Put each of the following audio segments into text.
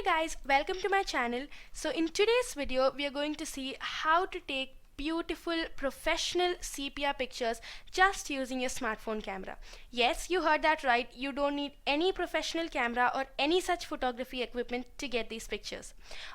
guys, welcome to my channel. So in today's video we are going to see how to take beautiful professional sepia pictures just using your smartphone camera. Yes, you heard that right. You don't need any professional camera or any such photography equipment to get these pictures.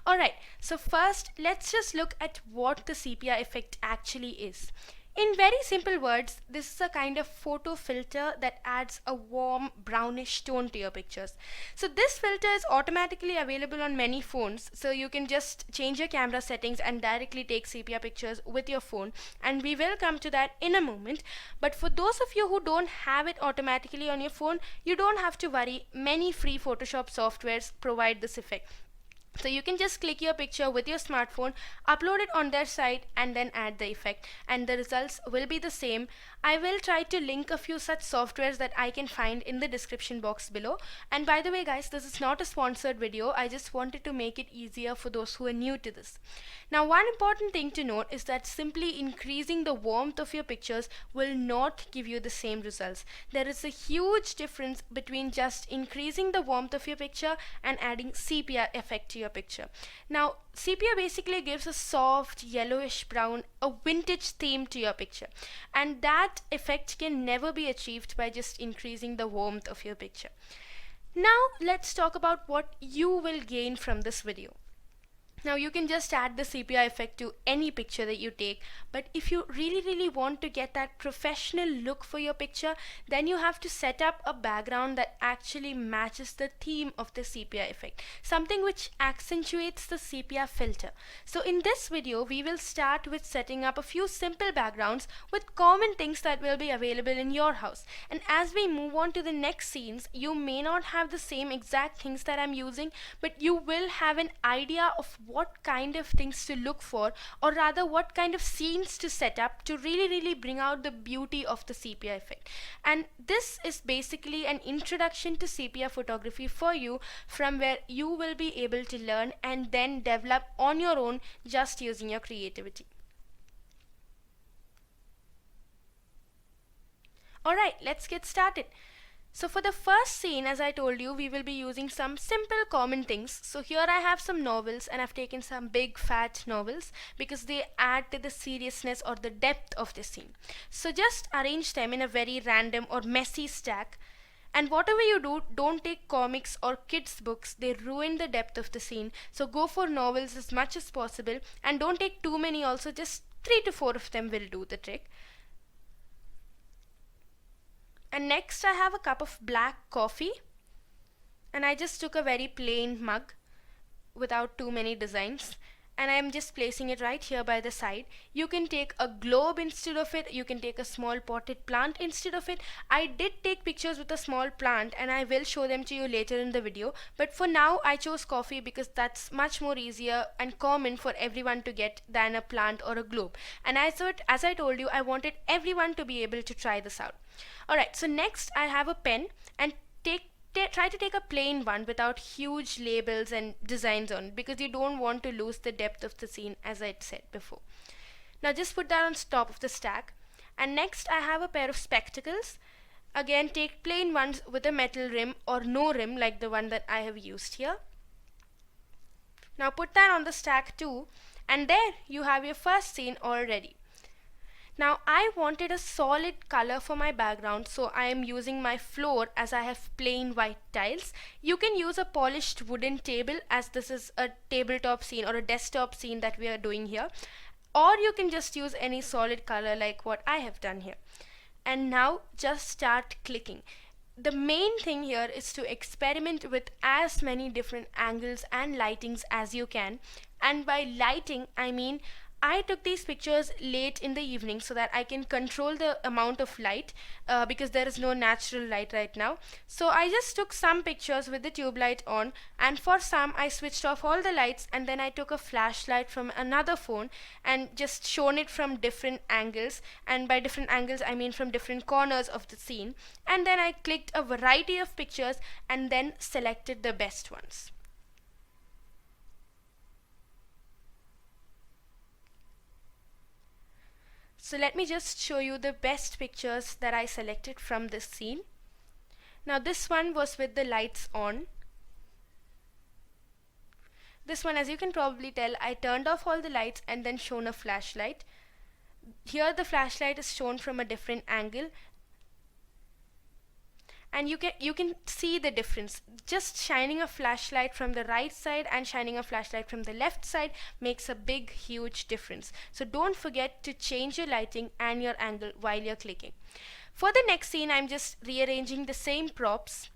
Alright, so first let's just look at what the sepia effect actually is. In very simple words, this is a kind of photo filter that adds a warm brownish tone to your pictures. So this filter is automatically available on many phones, so you can just change your camera settings and directly take sepia pictures with your phone, and we will come to that in a moment. But for those of you who don't have it automatically on your phone, you don't have to worry. Many free Photoshop softwares provide this effect. So you can just click your picture with your smartphone, upload it on their site, and then add the effect, and the results will be the same. I will try to link a few such softwares that I can find in the description box below. And by the way guys, this is not a sponsored video. I just wanted to make it easier for those who are new to this. Now one important thing to note is that simply increasing the warmth of your pictures will not give you the same results. There is a huge difference between just increasing the warmth of your picture and adding sepia effect to your picture. Now sepia basically gives a soft yellowish brown, a vintage theme to your picture, and that effect can never be achieved by just increasing the warmth of your picture. Now let's talk about what you will gain from this video. Now you can just add the sepia effect to any picture that you take, but if you really want to get that professional look for your picture, then you have to set up a background that actually matches the theme of the sepia effect, something which accentuates the sepia filter. So in this video we will start with setting up a few simple backgrounds with common things that will be available in your house, and as we move on to the next scenes, you may not have the same exact things that I'm using, but you will have an idea of what kind of things to look for, or rather what kind of scenes to set up to really bring out the beauty of the sepia effect. And this is basically an introduction to sepia photography for you, from where you will be able to learn and then develop on your own just using your creativity. Alright, let's get started. So for the first scene, as I told you, we will be using some simple common things. So here I have some novels, and I've taken some big fat novels because they add to the seriousness or the depth of the scene. So just arrange them in a very random or messy stack. And whatever you do, don't take comics or kids books. They ruin the depth of the scene. So go for novels as much as possible, and don't take too many also. Just 3 to 4 of them will do the trick. And next I have a cup of black coffee, and I just took a very plain mug without too many designs, and I'm just placing it right here by the side. You can take a globe instead of it, you can take a small potted plant instead of it. I did take pictures with a small plant and I will show them to you later in the video, but for now I chose coffee because that's much more easier and common for everyone to get than a plant or a globe. And as I told you, I wanted everyone to be able to try this out. Alright, so next I have a pen, and try to take a plain one without huge labels and designs on it, because you don't want to lose the depth of the scene, as I said before. Now just put that on top of the stack. And next I have a pair of spectacles. Again, take plain ones with a metal rim or no rim like the one that I have used here. Now put that on the stack too, and there you have your first scene all ready. Now I wanted a solid color for my background, so I am using my floor as I have plain white tiles. You can use a polished wooden table, as this is a tabletop scene or a desktop scene that we are doing here, or you can just use any solid color like what I have done here. And now just start clicking. The main thing here is to experiment with as many different angles and lightings as you can. And by lighting, I mean I took these pictures late in the evening so that I can control the amount of light, because there is no natural light right now. So I just took some pictures with the tube light on, and for some I switched off all the lights, and then I took a flashlight from another phone and just shown it from different angles, and by different angles I mean from different corners of the scene, and then I clicked a variety of pictures and then selected the best ones. So let me just show you the best pictures that I selected from this scene. Now this one was with the lights on. This one, as you can probably tell, I turned off all the lights and then shown a flashlight. Here the flashlight is shown from a different angle, and you can see the difference. Just shining a flashlight from the right side and shining a flashlight from the left side makes a big huge difference. So don't forget to change your lighting and your angle while you're clicking. For the next scene, I'm just rearranging the same props,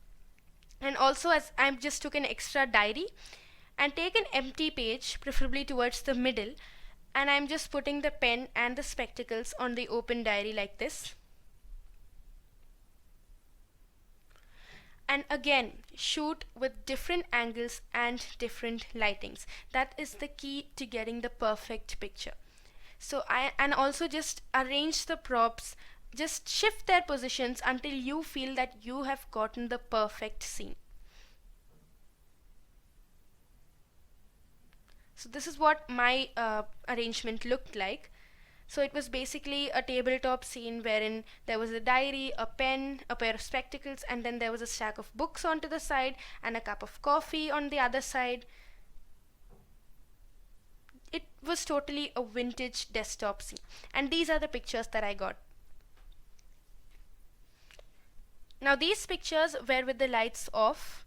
and also as I'm just took an extra diary and take an empty page, preferably towards the middle, and I'm just putting the pen and the spectacles on the open diary like this. And again, shoot with different angles and different lightings. That is the key to getting the perfect picture. So and also just arrange the props, just shift their positions until you feel that you have gotten the perfect scene. So this is what my arrangement looked like. So it was basically a tabletop scene wherein there was a diary, a pen, a pair of spectacles, and then there was a stack of books onto the side and a cup of coffee on the other side. It was totally a vintage desktop scene. And these are the pictures that I got. Now these pictures were with the lights off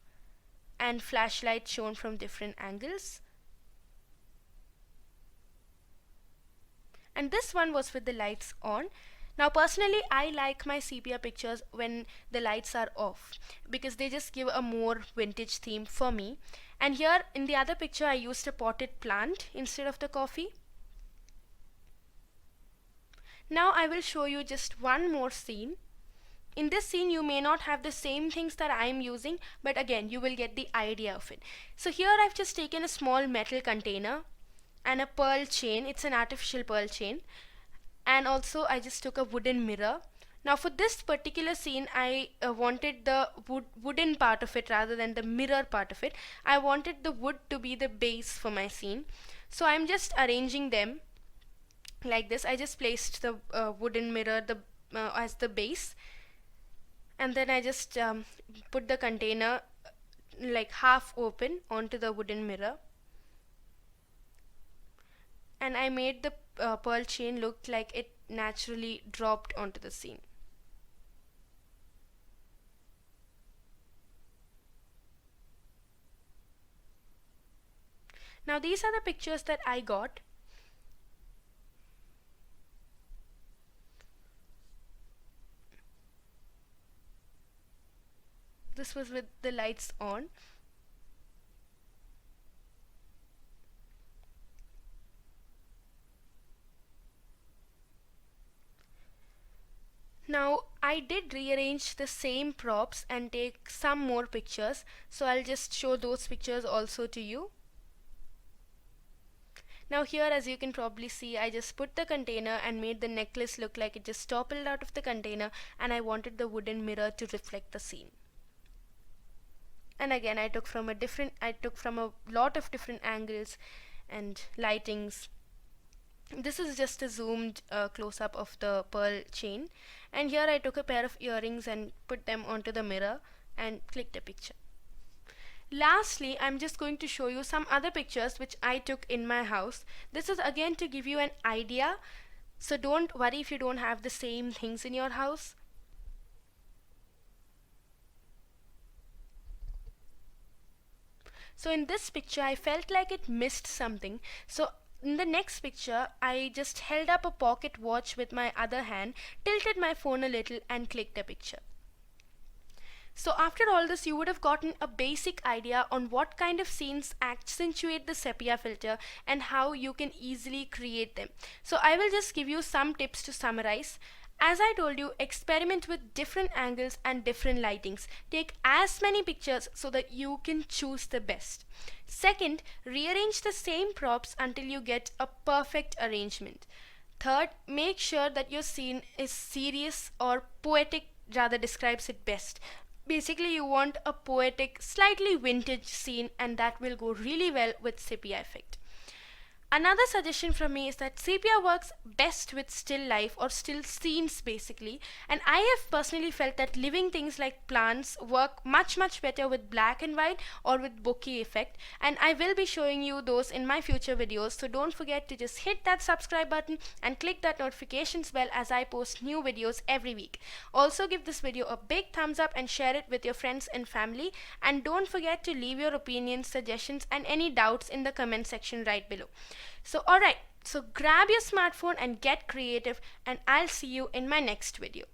and flashlight shown from different angles. And this one was with the lights on. Now personally, I like my sepia pictures when the lights are off because they just give a more vintage theme for me. And here in the other picture, I used a potted plant instead of the coffee. Now I will show you just one more scene. In this scene, you may not have the same things that I am using, but again, you will get the idea of it. So here I've just taken a small metal container and a pearl chain. It's an artificial pearl chain, and also I just took a wooden mirror. Now for this particular scene, I wanted the wooden part of it rather than the mirror part of it. I wanted the wood to be the base for my scene, so I'm just arranging them like this. I just placed the wooden mirror as the base, and then I just put the container like half open onto the wooden mirror. And I made the pearl chain look like it naturally dropped onto the scene. Now these are the pictures that I got. This was with the lights on. Now I did rearrange the same props and take some more pictures, so I'll just show those pictures also to you. Now here, as you can probably see, I just put the container and made the necklace look like it just toppled out of the container, and I wanted the wooden mirror to reflect the scene. And again, I took from a lot of different angles and lightings. This is just a zoomed close-up of the pearl chain, and here I took a pair of earrings and put them onto the mirror and clicked a picture. Lastly, I'm just going to show you some other pictures which I took in my house. This is again to give you an idea, so don't worry if you don't have the same things in your house. So in this picture, I felt like it missed something, so in the next picture, I just held up a pocket watch with my other hand, tilted my phone a little, and clicked a picture. So after all this, you would have gotten a basic idea on what kind of scenes accentuate the sepia filter and how you can easily create them. So I will just give you some tips to summarize. As I told you, experiment with different angles and different lightings. Take as many pictures so that you can choose the best. Second, rearrange the same props until you get a perfect arrangement. Third, make sure that your scene is serious or poetic, rather describes it best. Basically, you want a poetic, slightly vintage scene, and that will go really well with sepia effect. Another suggestion from me is that sepia works best with still life or still scenes basically, and I have personally felt that living things like plants work much better with black and white or with bokeh effect, and I will be showing you those in my future videos. So don't forget to just hit that subscribe button and click that notifications bell as I post new videos every week. Also give this video a big thumbs up and share it with your friends and family, and don't forget to leave your opinions, suggestions and any doubts in the comment section right below. So alright, so grab your smartphone and get creative, and I'll see you in my next video.